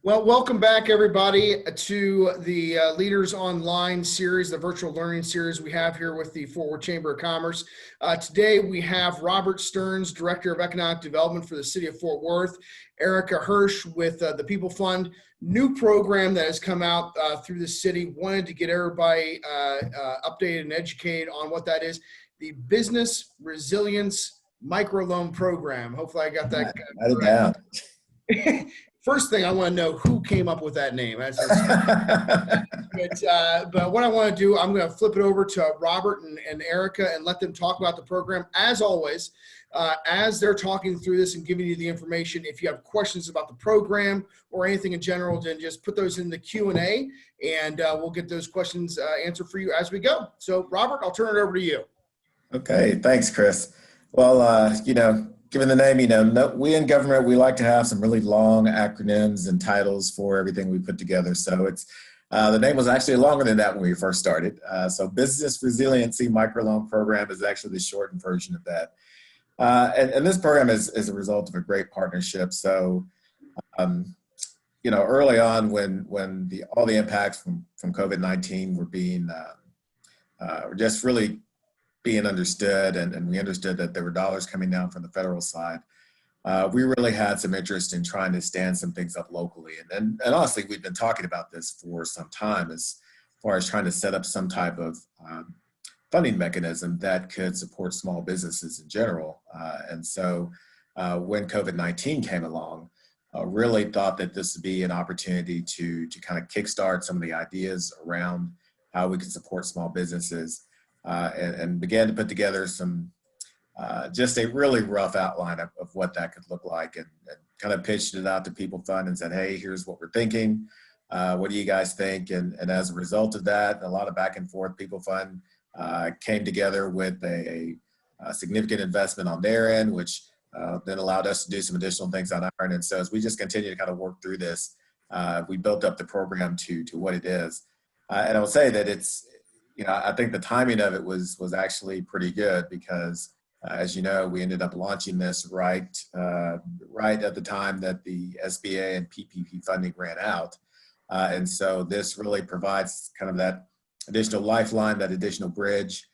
Well, welcome back, everybody, to the Leaders Online series, the virtual learning series we have here with the Fort Worth Chamber of Commerce. Today, we have Robert Sturns, Director of Economic Development for the City of Fort Worth, Erica Hirsch with the PeopleFund, new program that has come out through the city. Wanted to get everybody updated and educated on what that is. The Business Resilience Microloan Program. Hopefully, I got that Write it down. First thing, I want to know who came up with that name. But what I want to do, I'm going to flip it over to Robert and Erica and let them talk about the program. As always, as they're talking through this and giving you the information, if you have questions about the program or anything in general, then just put those in the Q&A, and we'll get those questions answered for you as we go. So, Robert, I'll turn it over to you. Okay, thanks, Chris. Well, given the name, we in government, we like to have some really long acronyms and titles for everything we put together. So it's the name was actually longer than that when we first started. So Business Resiliency Microloan Program is actually the shortened version of that. And this program is a result of a great partnership. So, early on when all the impacts from COVID-19 were being just really being understood, and we understood that there were dollars coming down from the federal side, we really had some interest in trying to stand some things up locally. And honestly, we've been talking about this for some time as far as trying to set up some type of funding mechanism that could support small businesses in general. And so when COVID-19 came along, really thought that this would be an opportunity to kind of kickstart some of the ideas around how we could support small businesses. And began to put together some, just a really rough outline of what that could look like, and kind of pitched it out to PeopleFund and said, hey, here's what we're thinking. What do you guys think? And as a result of that, a lot of back and forth, PeopleFund came together with a significant investment on their end, which then allowed us to do some additional things on our end. And so as we just continue to kind of work through this, we built up the program to what it is. And I will say that it's, I think the timing of it was actually pretty good because, as you know, we ended up launching this right at the time that the SBA and PPP funding ran out. And so this really provides kind of that additional lifeline, that additional bridge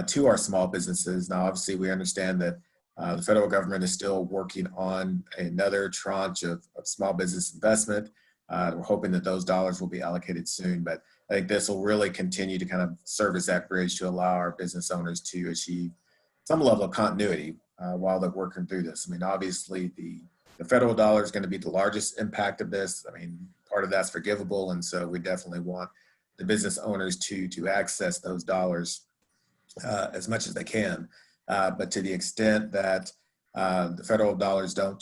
to our small businesses. Now, obviously, we understand that the federal government is still working on another tranche of small business investment. We're hoping that those dollars will be allocated soon, but I think this will really continue to kind of serve as that bridge to allow our business owners to achieve some level of continuity while they're working through this. I mean, obviously, the federal dollar is going to be the largest impact of this. I mean, part of that's forgivable, and so we definitely want the business owners to access those dollars as much as they can. But to the extent that the federal dollars don't,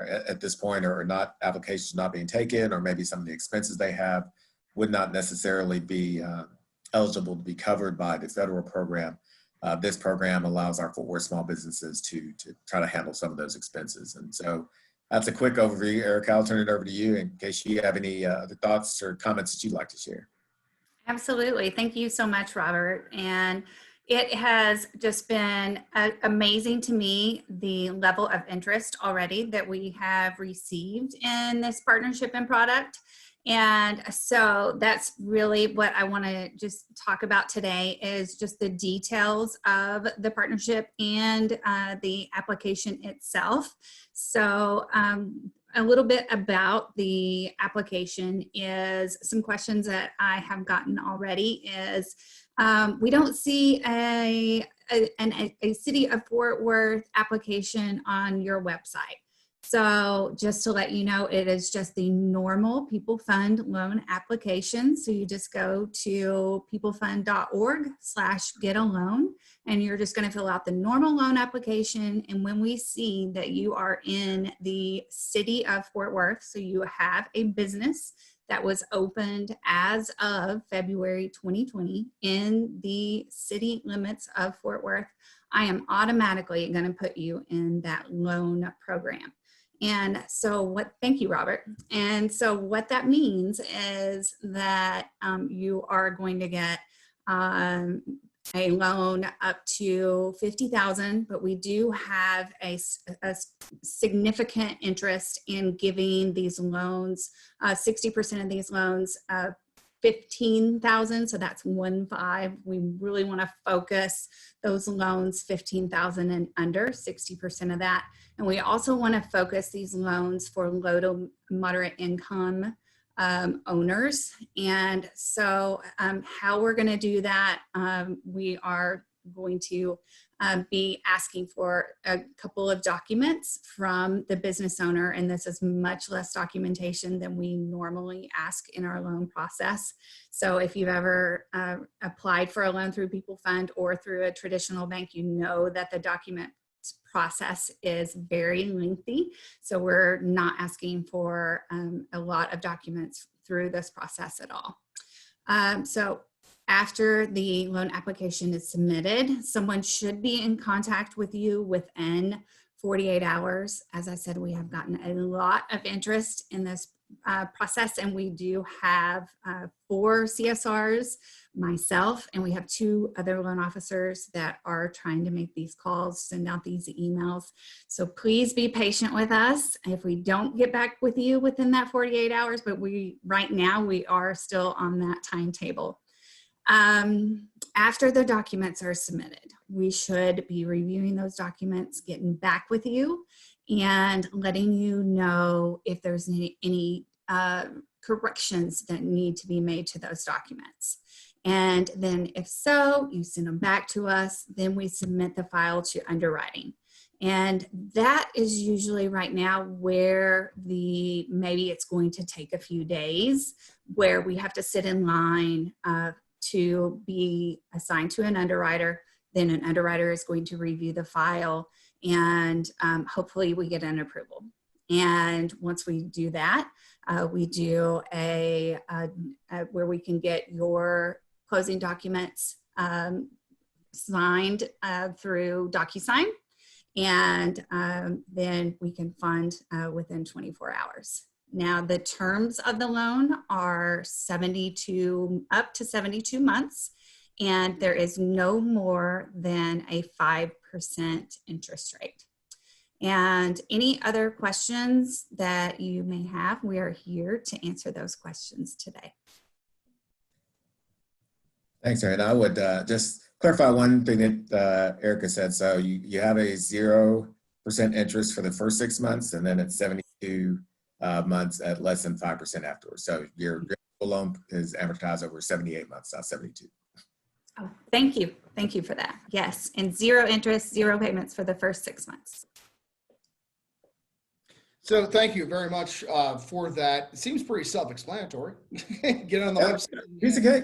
at this point, or not, applications not being taken, or maybe some of the expenses they have would not necessarily be eligible to be covered by the federal program. This program allows our Fort Worth small businesses to try to handle some of those expenses. And so that's a quick overview. Erica, I'll turn it over to you in case you have any other thoughts or comments that you'd like to share. Absolutely. Thank you so much, Robert. And it has just been amazing to me, the level of interest already that we have received in this partnership and product. And so that's really what I want to just talk about today, is just the details of the partnership and the application itself. So a little bit about the application is some questions that I have gotten already is we don't see a City of Fort Worth application on your website. So just to let you know, it is just the normal PeopleFund loan application. So you just go to peoplefund.org/get-a-loan, and you're just going to fill out the normal loan application. And when we see that you are in the City of Fort Worth, so you have a business that was opened as of February 2020 in the city limits of Fort Worth, I am automatically going to put you in that loan program. And so thank you, Robert. And so what that means is that you are going to get a loan up to $50,000, but we do have a significant interest in giving these loans, 60% of these loans, 15,000. So that's 1.5. We really want to focus those loans 15,000 and under, 60% of that. And we also want to focus these loans for low to moderate income owners. And so how we're going to do that, we are going to be asking for a couple of documents from the business owner, and this is much less documentation than we normally ask in our loan process. So if you've ever applied for a loan through PeopleFund or through a traditional bank, you know that the document process is very lengthy. So we're not asking for a lot of documents through this process at all. So after the loan application is submitted, someone should be in contact with you within 48 hours. As I said, we have gotten a lot of interest in this process, and we do have 4 CSRs, myself, and we have 2 other loan officers that are trying to make these calls, send out these emails. So please be patient with us if we don't get back with you within that 48 hours, but right now we are still on that timetable. After the documents are submitted, we should be reviewing those documents, getting back with you, and letting you know if there's any corrections that need to be made to those documents. And then if so, you send them back to us, then we submit the file to underwriting. And that is usually right now where maybe it's going to take a few days, where we have to sit in line to be assigned to an underwriter. Then an underwriter is going to review the file, and hopefully we get an approval. And once we do that, we do where we can get your closing documents signed through DocuSign, and then we can fund within 24 hours. Now, the terms of the loan are up to 72 months, and there is no more than a 5% interest rate. And any other questions that you may have, we are here to answer those questions today. Thanks, Erin. I would just clarify one thing that Erica said. So you have a 0% interest for the first 6 months, and then it's 72 months at less than 5% afterwards. So your loan is amortized over 78 months, not 72. Oh, thank you. Thank you for that. Yes, and 0 interest, 0 payments for the first 6 months. So thank you very much for that. It seems pretty self-explanatory. Get on the website. Piece of cake.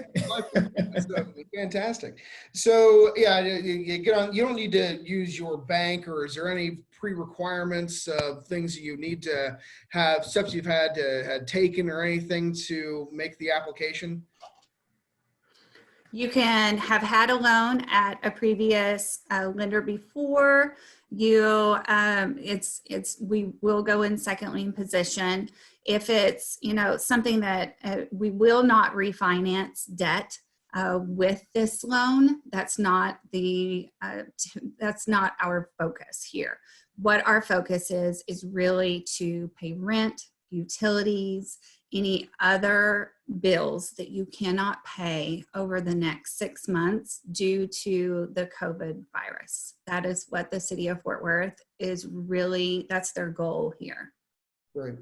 So, fantastic. So yeah, you get on. You don't need to use your bank, or is there any pre-requirements of things that you need to have, steps you've had taken, or anything to make the application? You can have had a loan at a previous lender before. We will go in second lien position. If it's, something that we will not refinance debt with this loan, that's not our focus here. What our focus is really to pay rent, utilities, any other bills that you cannot pay over the next 6 months due to the COVID virus. That is what the city of Fort Worth is really, that's their goal here. Right.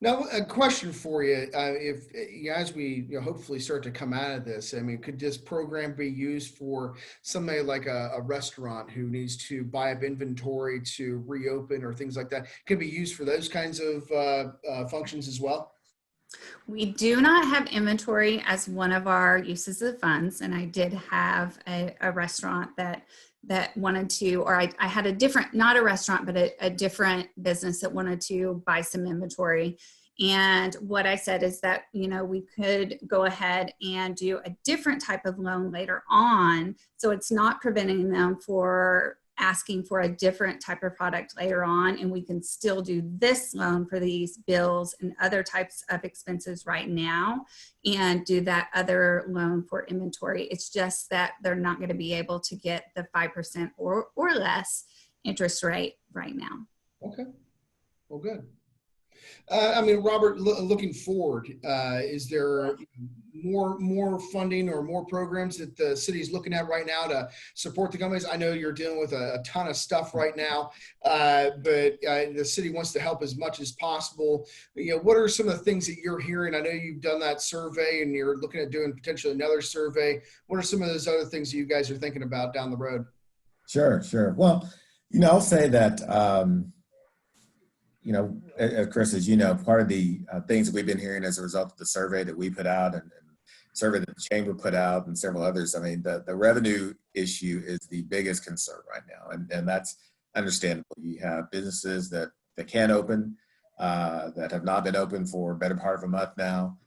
Now, a question for you: if as we hopefully start to come out of this, I mean, could this program be used for somebody like a restaurant who needs to buy up inventory to reopen or things like that? Could be used for those kinds of functions as well? We do not have inventory as one of our uses of funds, and I did have a restaurant that wanted to, or I had a different, not a restaurant, but a different business that wanted to buy some inventory. And what I said is that, we could go ahead and do a different type of loan later on. So it's not preventing them for asking for a different type of product later on, and we can still do this loan for these bills and other types of expenses right now and do that other loan for inventory. It's just that they're not going to be able to get the 5% or less interest rate right now. Okay, well, good. I mean, Robert, looking forward, is there more funding or more programs that the city is looking at right now to support the companies? I know you're dealing with a ton of stuff right now, but the city wants to help as much as possible. You know, what are some of the things that you're hearing? I know you've done that survey and you're looking at doing potentially another survey. What are some of those other things that you guys are thinking about down the road? Sure. Well, I'll say that, Chris, as you know, part of the things that we've been hearing as a result of the survey that we put out and survey that the chamber put out and several others, I mean, the revenue issue is the biggest concern right now. And that's understandable. You have businesses that can't open, that have not been open for a better part of a month now.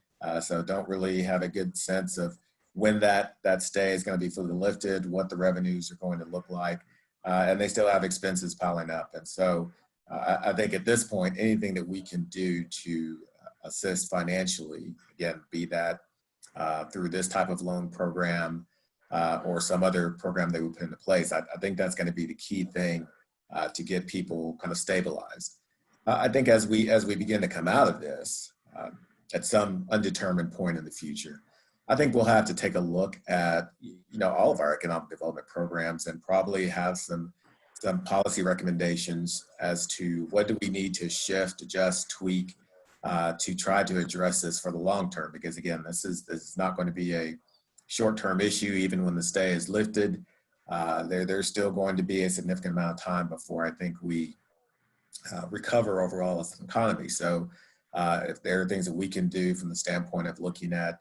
So don't really have a good sense of when that stay is going to be fully lifted, what the revenues are going to look like. And they still have expenses piling up. And so I think at this point, anything that we can do to assist financially, again, be that through this type of loan program or some other program that we put into place, I think that's going to be the key thing to get people kind of stabilized. I think as we begin to come out of this at some undetermined point in the future, I think we'll have to take a look at all of our economic development programs and probably have some policy recommendations as to what do we need to shift, adjust, tweak to try to address this for the long term. Because again, this is not going to be a short-term issue. Even when the stay is lifted, there's still going to be a significant amount of time before I think we recover overall as an economy. So if there are things that we can do from the standpoint of looking at,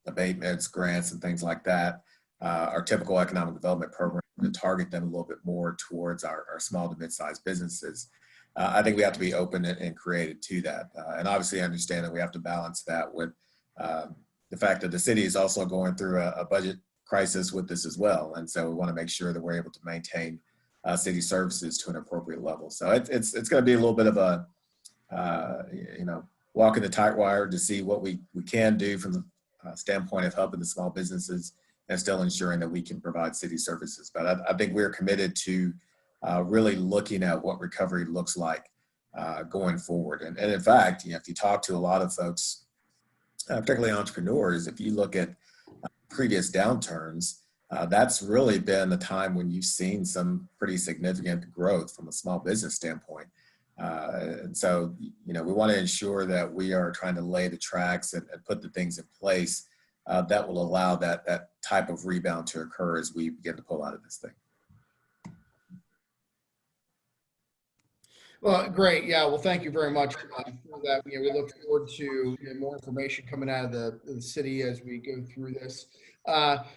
abatements, grants, and things like that, our typical economic development program to target them a little bit more towards our small to mid-sized businesses. I think we have to be open and creative to that. And obviously understand that we have to balance that with the fact that the city is also going through a budget crisis with this as well. And so we want to make sure that we're able to maintain city services to an appropriate level. So it's going to be a little bit of a, walking the tight wire to see what we can do from the standpoint of helping the small businesses and still ensuring that we can provide city services. But I think we're committed to really looking at what recovery looks like going forward. And in fact, if you talk to a lot of folks, particularly entrepreneurs, if you look at previous downturns, that's really been the time when you've seen some pretty significant growth from a small business standpoint. And so, we want to ensure that we are trying to lay the tracks and put the things in place that will allow that type of rebound to occur as we begin to pull out of this thing. Well, great. Yeah. Well, thank you very much for that. We look forward to more information coming out of the city as we go through this.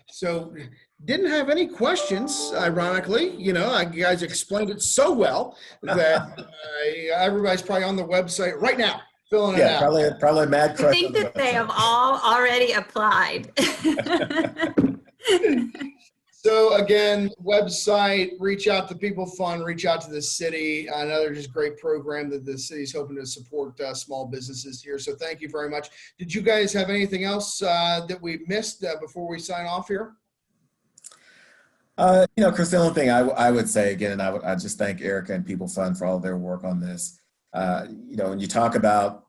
So didn't have any questions, ironically. You guys explained it so well that everybody's probably on the website right now filling it out. Probably mad crush. I think that they have all already applied. So again, website, reach out to PeopleFund, reach out to the city. Another just great program that the city's hoping to support small businesses here. So thank you very much. Did you guys have anything else that we missed before we sign off here? Chris, the only thing I would say again, and I just thank Erica and PeopleFund for all their work on this. When you talk about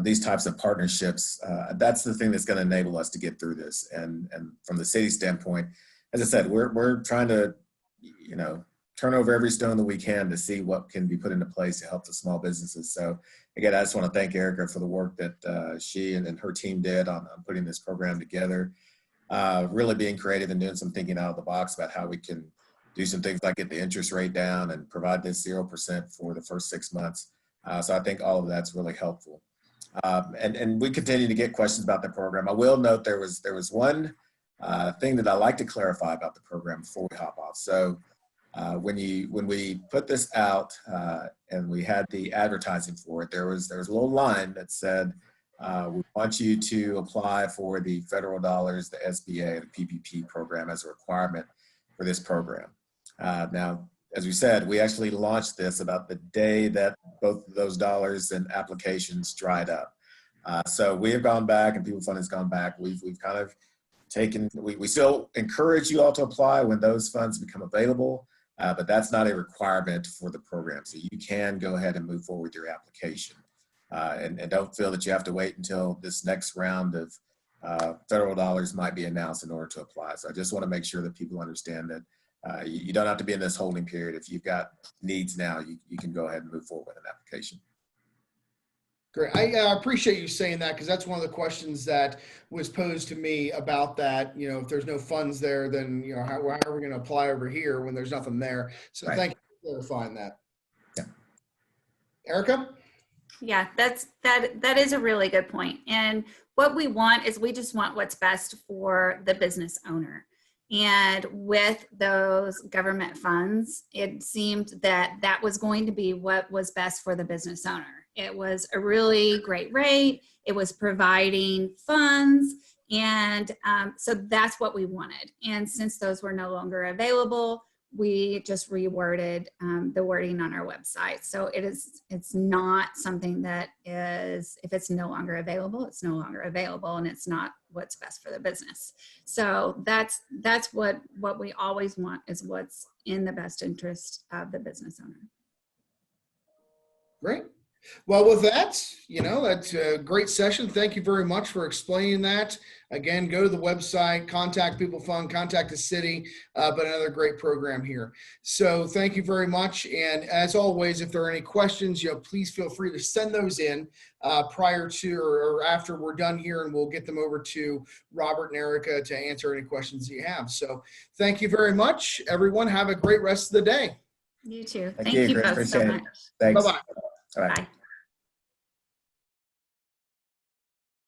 these types of partnerships, that's the thing that's going to enable us to get through this. And from the city standpoint, as I said, we're trying to, turn over every stone that we can to see what can be put into place to help the small businesses. So again, I just want to thank Erica for the work that she and her team did on putting this program together, really being creative and doing some thinking out of the box about how we can do some things like get the interest rate down and provide this 0% for the first 6 months. So I think all of that's really helpful. And we continue to get questions about the program. I will note there was one thing that I like to clarify about the program before we hop off. So when we put this out and we had the advertising for it, there was a little line that said, we want you to apply for the federal dollars, the SBA, the PPP program as a requirement for this program. Now, as we said, we actually launched this about the day that both of those dollars and applications dried up. So we have gone back, and PeopleFund has gone back. We've kind of taken, we still encourage you all to apply when those funds become available, but that's not a requirement for the program. So you can go ahead and move forward with your application. And don't feel that you have to wait until this next round of federal dollars might be announced in order to apply. So I just want to make sure that people understand that you don't have to be in this holding period. If you've got needs now, you can go ahead and move forward with an application. Great. I appreciate you saying that, because that's one of the questions that was posed to me about that. You know, if there's no funds there, then, you know, how are we going to apply over here when there's nothing there? So Right. thank you for clarifying that. Yeah. Erica? Yeah, that is a really good point. And what we want is we just want what's best for the business owner. And with those government funds, it seemed that that was going to be what was best for the business owner. It was a really great rate. It was providing funds. And so that's what we wanted. And since those were no longer available, we just reworded the wording on our website. So it's not something that is, if it's no longer available, it's no longer available, and it's not what's best for the business. So that's what we always want, is what's in the best interest of the business owner. Great. Well, with that, you know, that's a great session. Thank you very much for explaining that. Again, go to the website, contact PeopleFund, contact the city, but another great program here. So thank you very much. And as always, if there are any questions, you know, please feel free to send those in prior to or after we're done here, and we'll get them over to Robert and Erica to answer any questions you have. So thank you very much, everyone. Have a great rest of the day. You too. Thank Thank you Chris. both so Appreciate much. it. Thanks. Bye-bye. All right. Bye.